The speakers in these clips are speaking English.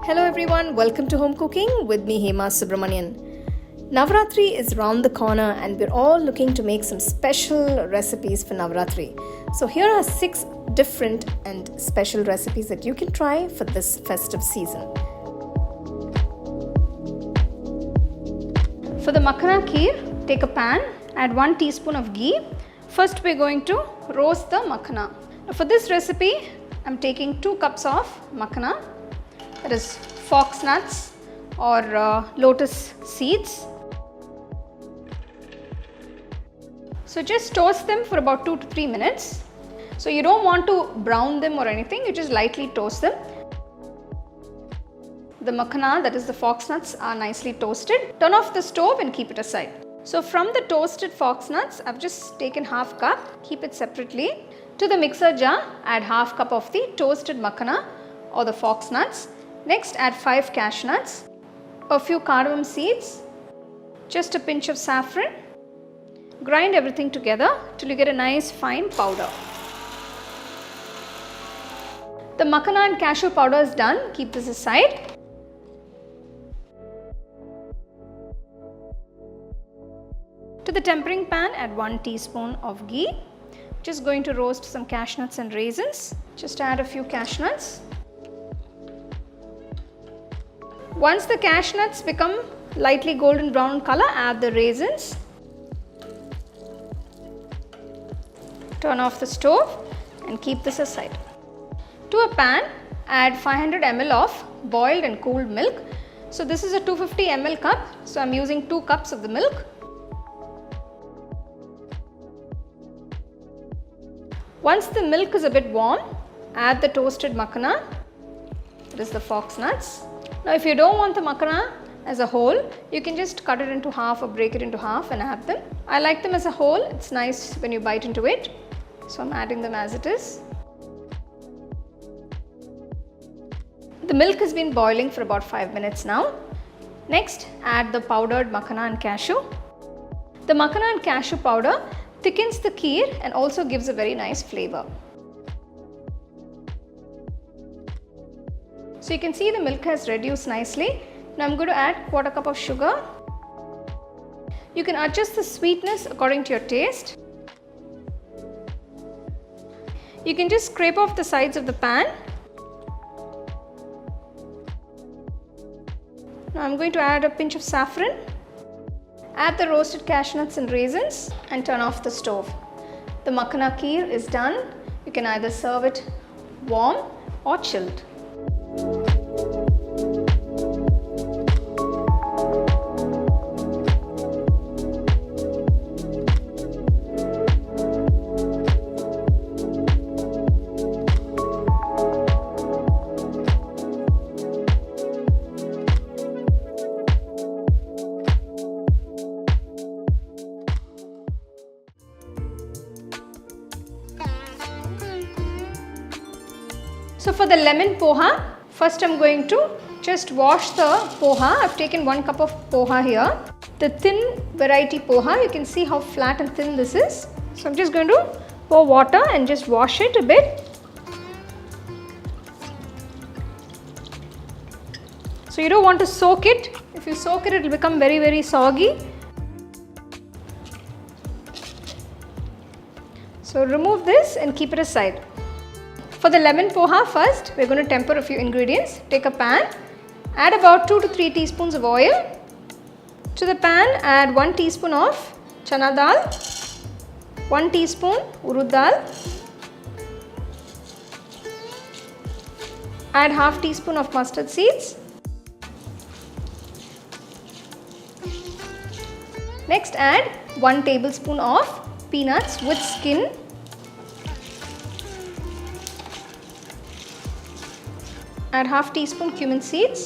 Hello everyone, welcome to Home Cooking with me Hema Subramanian. Navratri is round the corner and we're all looking to make some special recipes for Navratri. So here are 6 different and special recipes that you can try for this festive season. For the Makhana Kheer, take a pan, add 1 teaspoon of ghee. First we're going to roast the makhana. Now for this recipe, I'm taking 2 cups of makhana, that is fox nuts or lotus seeds. So just toast them for about 2 to 3 minutes. So you don't want to brown them or anything, you just lightly toast them. The makhana, that is the fox nuts, are nicely toasted. Turn off the stove and keep it aside. So from the toasted fox nuts, I've just taken half cup, keep it separately. To the mixer jar, add half cup of the toasted makhana or the fox nuts. Next add 5 cashew nuts, a few cardamom seeds, just a pinch of saffron. Grind everything together till you get a nice fine powder. The makhana and cashew powder is done, keep this aside. To the tempering pan add 1 teaspoon of ghee. Just going to roast some cashew nuts and raisins. Just add a few cashew nuts. Once the cashew nuts become lightly golden brown color, add the raisins. Turn off the stove and keep this aside. To a pan, add 500 ml of boiled and cooled milk. So this is a 250 ml cup, so I'm using 2 cups of the milk. Once the milk is a bit warm, add the toasted makhana, that is the fox nuts. Now if you don't want the makhana as a whole, you can just cut it into half or break it into half and add them. I like them as a whole, it's nice when you bite into it. So I'm adding them as it is. The milk has been boiling for about 5 minutes now. Next, add the powdered makhana and cashew. The makhana and cashew powder thickens the kheer and also gives a very nice flavor. So you can see the milk has reduced nicely. Now I'm going to add 1/4 cup of sugar. You can adjust the sweetness according to your taste. You can just scrape off the sides of the pan. Now I'm going to add a pinch of saffron. Add the roasted cashew nuts and raisins and turn off the stove. The Makhana Kheer is done. You can either serve it warm or chilled. So for the lemon poha, first I'm going to just wash the poha. I've taken 1 cup of poha here. The thin variety poha, you can see how flat and thin this is. So I'm just going to pour water and just wash it a bit. So you don't want to soak it. If you soak it, it will become very soggy. So remove this and keep it aside. For the lemon poha, first we're going to temper a few ingredients. Take a pan, add about 2 to 3 teaspoons of oil. To the pan, add 1 teaspoon of Chana Dal, 1 teaspoon Urad Dal, add half teaspoon of mustard seeds. Next add 1 tablespoon of peanuts with skin. Add half teaspoon cumin seeds.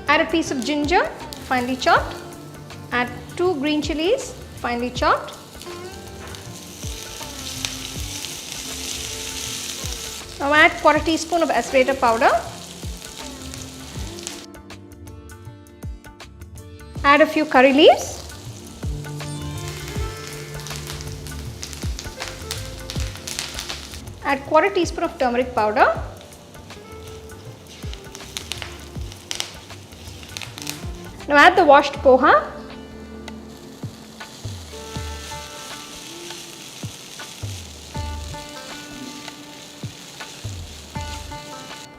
Add a piece of ginger, finely chopped. Add 2 green chilies, finely chopped. Now add 1/4 teaspoon of acerator powder. Add a few curry leaves. Add quarter teaspoon of turmeric powder. Now add the washed poha.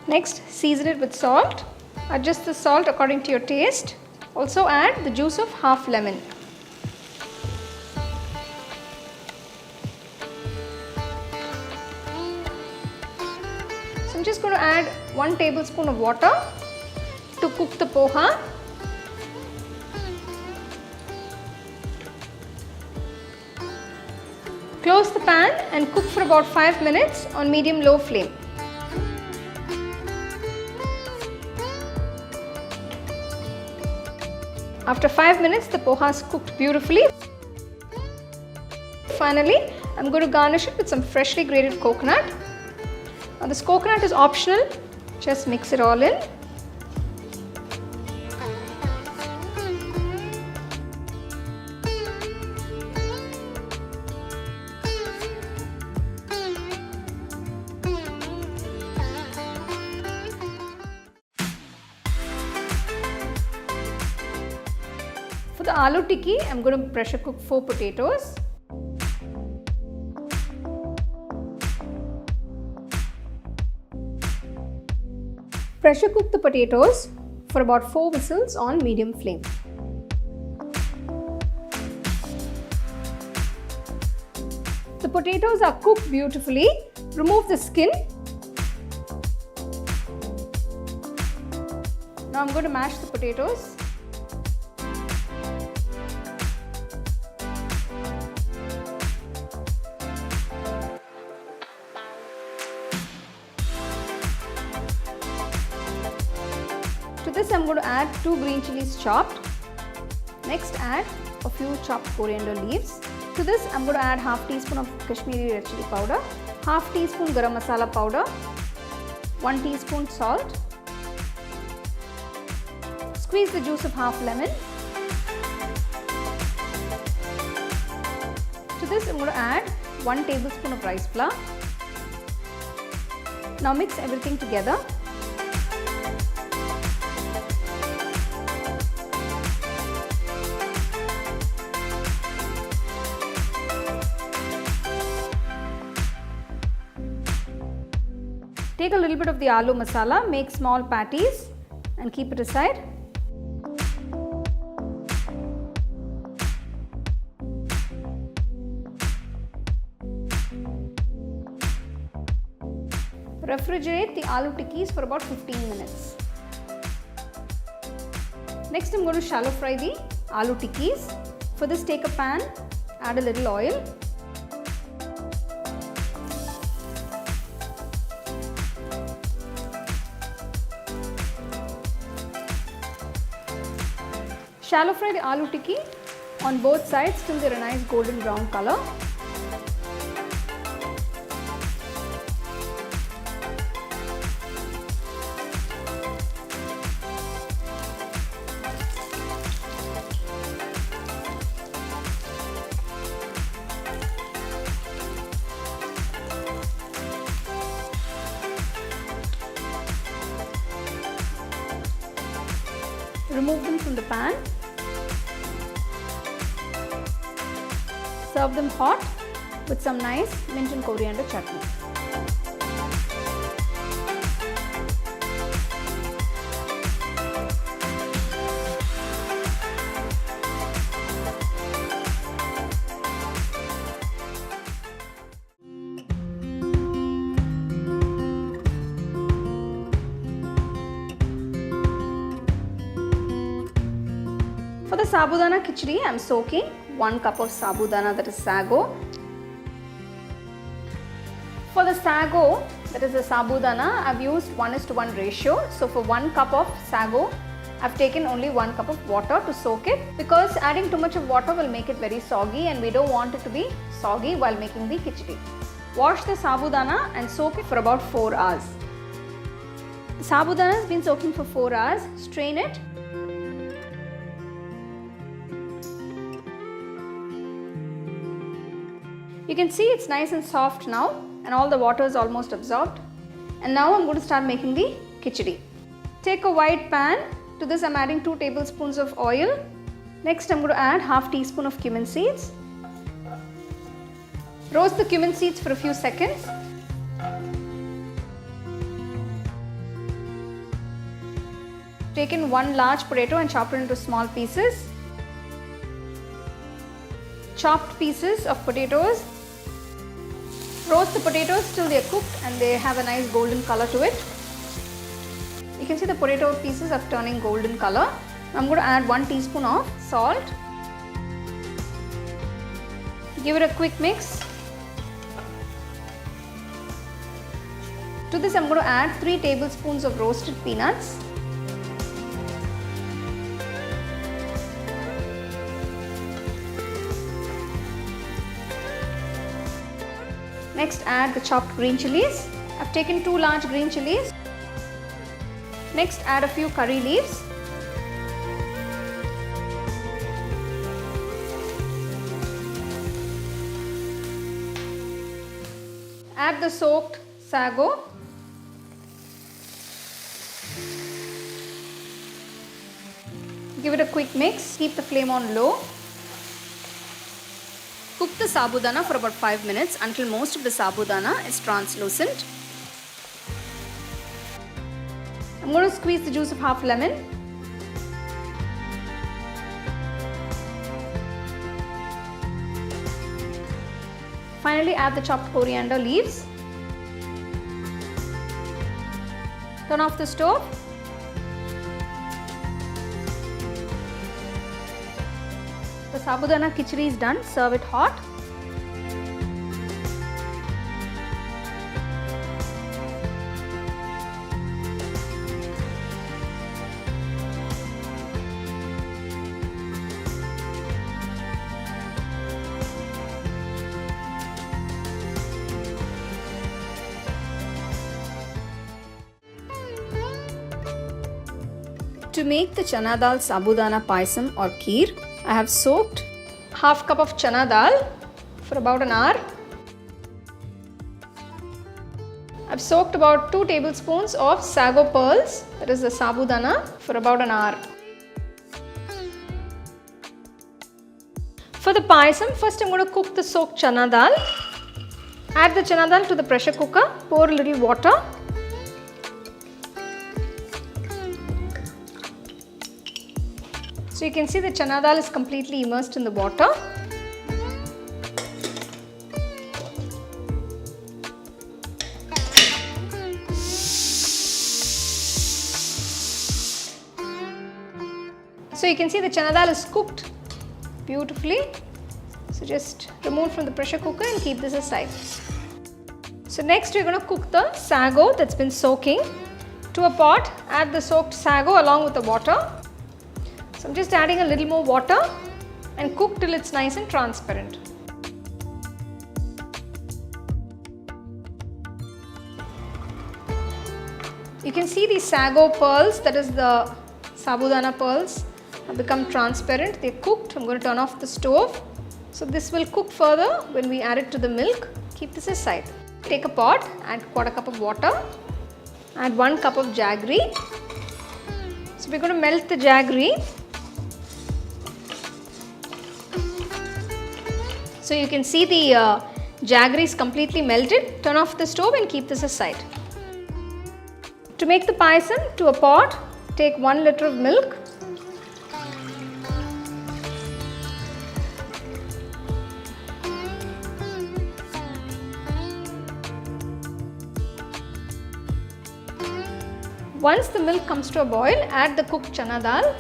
Next, season it with salt. Adjust the salt according to your taste. Also add the juice of half lemon. So I'm just going to add 1 tablespoon of water to cook the poha. Close the pan and cook for about 5 minutes on medium-low flame. After 5 minutes, the poha is cooked beautifully. Finally, I'm going to garnish it with some freshly grated coconut. Now this coconut is optional, just mix it all in. For the aloo tikki, I'm going to pressure cook 4 potatoes. Pressure cook the potatoes for about 4 whistles on medium flame. The potatoes are cooked beautifully. Remove the skin. Now I'm going to mash the potatoes. To this I'm going to add 2 green chilies chopped. Next add a few chopped coriander leaves. To this I'm going to add half teaspoon of Kashmiri red chili powder, half teaspoon Garam Masala powder, 1 teaspoon salt. Squeeze the juice of half lemon. To this I'm going to add 1 tablespoon of rice flour. Now mix everything together. Take a little bit of the aloo masala, make small patties and keep it aside. Refrigerate the aloo tikkis for about 15 minutes. Next I'm going to shallow fry the aloo tikkis. For this take a pan, add a little oil. Shallow fry the aloo tikki on both sides till they're a nice golden brown color. Remove them from the pan. Serve them hot with some nice mint and coriander chutney. For the Sabudana Khichidi, I am soaking 1 cup of Sabudana, that is sago. For the sago, that is the Sabudana, I have used 1:1 ratio. So for 1 cup of sago, I have taken only 1 cup of water to soak it, because adding too much of water will make it very soggy and we don't want it to be soggy while making the khichdi. Wash the Sabudana and soak it for about 4 hours. The Sabudana has been soaking for 4 hours. Strain it. You can see it's nice and soft now. and all the water is almost absorbed. And now I'm going to start making the khichdi. Take a wide pan. To this I'm adding 2 tablespoons of oil. Next I'm going to add half teaspoon of cumin seeds. Roast the cumin seeds for a few seconds. Take in 1 large potato and chop it into small pieces. Chopped pieces of potatoes. Roast the potatoes till they are cooked and they have a nice golden color to it. You can see the potato pieces are turning golden color. I'm going to add 1 teaspoon of salt. Give it a quick mix. To this I'm going to add 3 tablespoons of roasted peanuts. Next add the chopped green chilies. I've taken 2 large green chilies. Next add a few curry leaves. Add the soaked sago. Give it a quick mix. Keep the flame on low. Cook the sabudana for about 5 minutes until most of the sabudana is translucent. I'm going to squeeze the juice of half lemon. Finally add the chopped coriander leaves. Turn off the stove. The Sabudana Khichidi is done. Serve it hot. To make the Chana Dal Sabudana Paisam or Kheer, I have soaked half cup of Chana Dal for about an hour. I've soaked about 2 tablespoons of sago pearls, that is the Sabudana, for about an hour. For the Paisam, first I'm going to cook the soaked Chana Dal. Add the Chana Dal to the pressure cooker, pour a little water. So you can see the Chana Dal is completely immersed in the water. So you can see the Chana Dal is cooked beautifully. So just remove from the pressure cooker and keep this aside. So next we're going to cook the sago that's been soaking. To a pot, add the soaked sago along with the water. So I'm just adding a little more water and cook till it's nice and transparent. You can see the sago pearls, that is the Sabudana pearls, have become transparent. They're cooked. I'm going to turn off the stove. So this will cook further when we add it to the milk. Keep this aside. Take a pot, add 1/4 cup of water, add 1 cup of jaggery. So we're going to melt the jaggery. So you can see the jaggery is completely melted. Turn off the stove and keep this aside. To make the paisam, to a pot, take 1 liter of milk. Once the milk comes to a boil, add the cooked Chana Dal.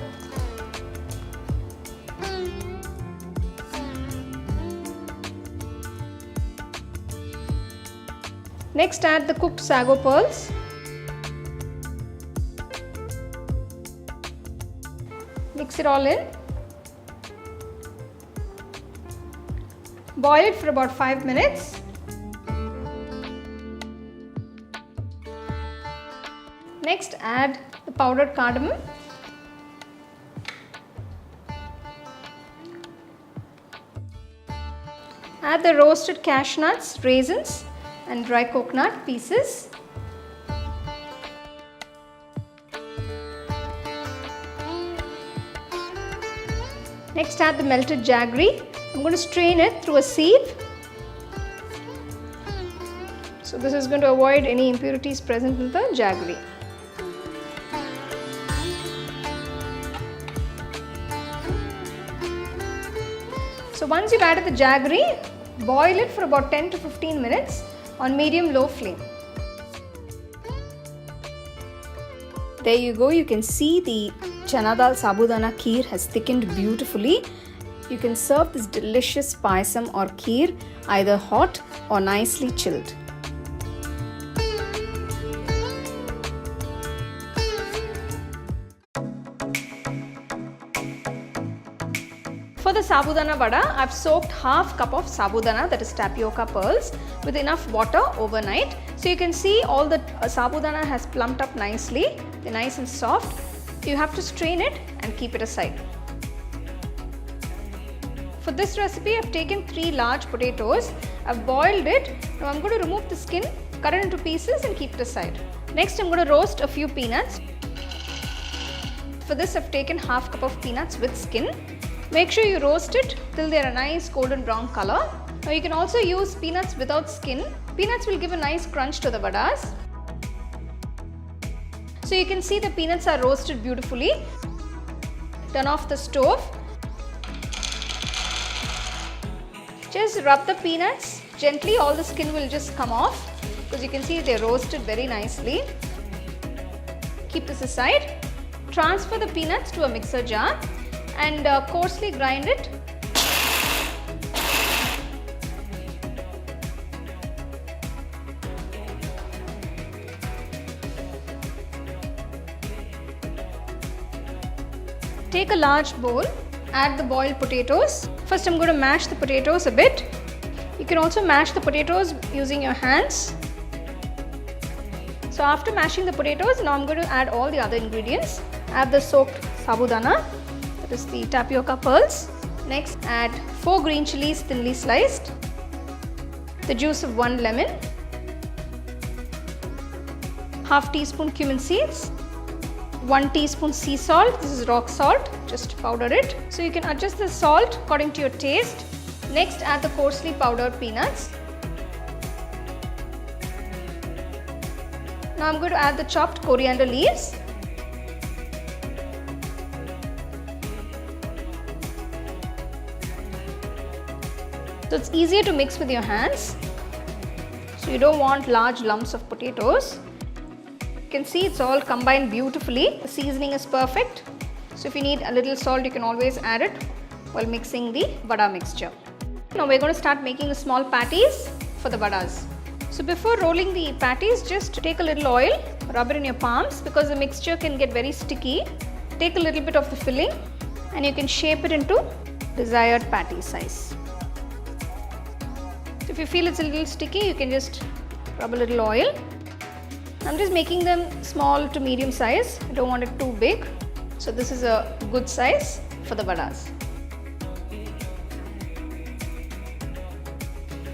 Next add the cooked sago pearls. Mix it all in. Boil it for about 5 minutes. Next add the powdered cardamom. Add the roasted cashew nuts, raisins and dry coconut pieces. Next, add the melted jaggery. I'm going to strain it through a sieve. So this is going to avoid any impurities present in the jaggery. So once you've added the jaggery, boil it for about 10 to 15 minutes on medium-low flame. There you go, you can see the Chana Dal Sabudana Kheer has thickened beautifully. You can serve this delicious payasam or kheer either hot or nicely chilled. For the Sabudana Vada, I've soaked half cup of Sabudana, that is tapioca pearls, with enough water overnight. So you can see all the Sabudana has plumped up nicely, they're nice and soft. You have to strain it and keep it aside. For this recipe, I've taken 3 large potatoes. I've boiled it. Now I'm going to remove the skin, cut it into pieces and keep it aside. Next, I'm going to roast a few peanuts. For this, I've taken half cup of peanuts with skin. Make sure you roast it till they are a nice golden brown color. Now you can also use peanuts without skin. Peanuts will give a nice crunch to the vadas. So you can see the peanuts are roasted beautifully. Turn off the stove. Just rub the peanuts gently, all the skin will just come off because you can see they're roasted very nicely. Keep this aside. Transfer the peanuts to a mixer jar and coarsely grind it. Take a large bowl, add the boiled potatoes. First I'm going to mash the potatoes a bit. You can also mash the potatoes using your hands. So after mashing the potatoes, now I'm going to add all the other ingredients. Add the soaked sabudana, that is the tapioca pearls. Next add 4 green chilies thinly sliced, the juice of 1 lemon, half teaspoon cumin seeds, 1 teaspoon sea salt, this is rock salt, just powder it. So you can adjust the salt according to your taste. Next add the coarsely powdered peanuts. Now I'm going to add the chopped coriander leaves. So it's easier to mix with your hands. So you don't want large lumps of potatoes. You can see it's all combined beautifully. The seasoning is perfect. So if you need a little salt, you can always add it while mixing the vada mixture. Now we're going to start making the small patties for the vadas. So before rolling the patties, just take a little oil, rub it in your palms because the mixture can get very sticky. Take a little bit of the filling and you can shape it into desired patty size. So if you feel it's a little sticky, you can just rub a little oil. I'm just making them small to medium size. I don't want it too big. So this is a good size for the vadas.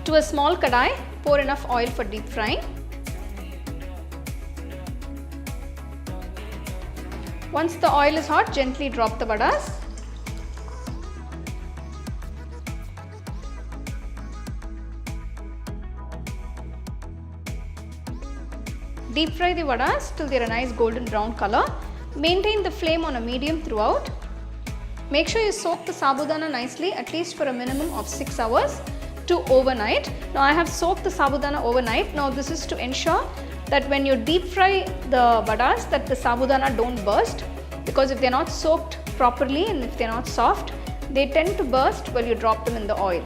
To a small kadai, pour enough oil for deep frying. Once the oil is hot, gently drop the vadas. Deep fry the vadas till they are a nice golden brown color. Maintain the flame on a medium throughout. Make sure you soak the sabudana nicely, at least for a minimum of 6 hours to overnight. Now I have soaked the sabudana overnight. Now this is to ensure that when you deep fry the vadas, that the sabudana don't burst, because if they are not soaked properly and if they are not soft, they tend to burst while you drop them in the oil.